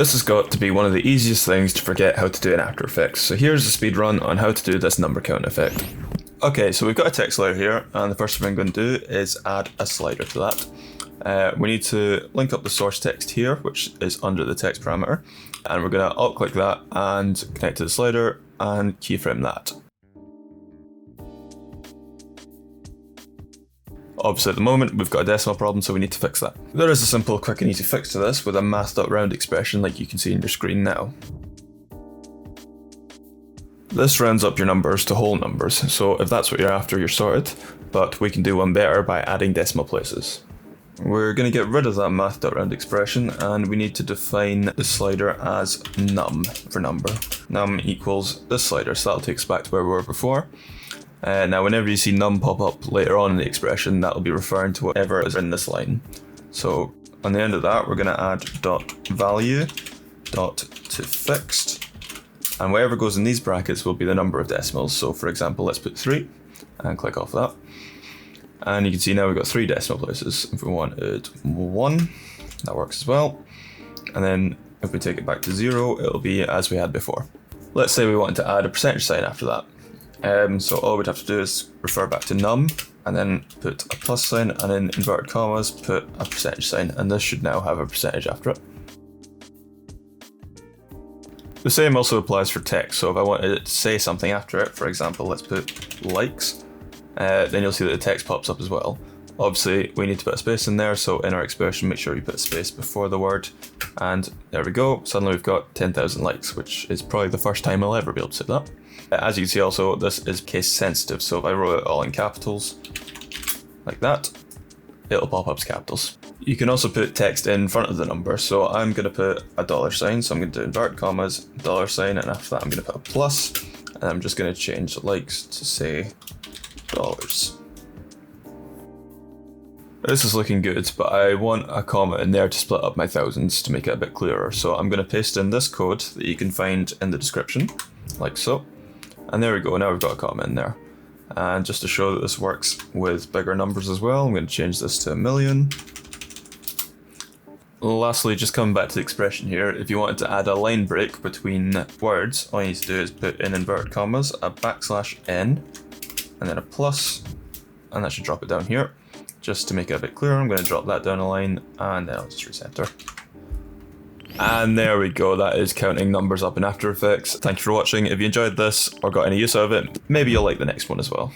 This has got to be one of the easiest things to forget how to do in After Effects, so here's a speed run on how to do this number count effect. Okay, so we've got a text slider here, and the first thing I'm going to do is add a slider to that. We need to link up the source text here, which is under the text parameter, and we're going to alt click that and connect to the slider and keyframe that. Obviously at the moment we've got a decimal problem, so we need to fix that. There is a simple, quick and easy fix to this with a math.round expression like you can see on your screen now. This rounds up your numbers to whole numbers, so if that's what you're after, you're sorted, but we can do one better by adding decimal places. We're going to get rid of that math.round expression, and we need to define the slider as num for number. Num equals this slider, so that'll take us back to where we were before. Now whenever you see num pop up later on in the expression, that will be referring to whatever is in this line. So on the end of that, we're going to add dot value dot to fixed, and whatever goes in these brackets will be the number of decimals. So for example, let's put 3 and click off that. And you can see now we've got 3 decimal places. If we wanted 1, that works as well. And then if we take it back to 0, it'll be as we had before. Let's say we wanted to add a percentage sign after that. So all we'd have to do is refer back to num, and then put a plus sign, and in inverted commas put a percentage sign, and this should now have a percentage after it. The same also applies for text, so if I wanted it to say something after it, for example, let's put likes, then you'll see that the text pops up as well. Obviously we need to put a space in there, so in our expression make sure you put a space before the word, and there we go, suddenly we've got 10,000 likes, which is probably the first time I'll ever be able to say that. As you can see also, this is case sensitive, so if I wrote it all in capitals, like that, it'll pop up as capitals. You can also put text in front of the number, so I'm going to put a $sign, so I'm going to do invert commas, $sign, and after that I'm going to put a plus, and I'm just going to change the likes to say dollars. This is looking good, but I want a comma in there to split up my thousands to make it a bit clearer, so I'm going to paste in this code that you can find in the description, like so. And there we go, now we've got a comma in there. And just to show that this works with bigger numbers as well, I'm going to change this to 1,000,000. Lastly, just coming back to the expression here, if you wanted to add a line break between words, all you need to do is put in inverted commas a \n, and then a plus, and that should drop it down here. Just to make it a bit clearer, I'm going to drop that down a line, and then I'll just recenter. And there we go, that is counting numbers up in After Effects. Thank you for watching. If you enjoyed this or got any use out of it, maybe you'll like the next one as well.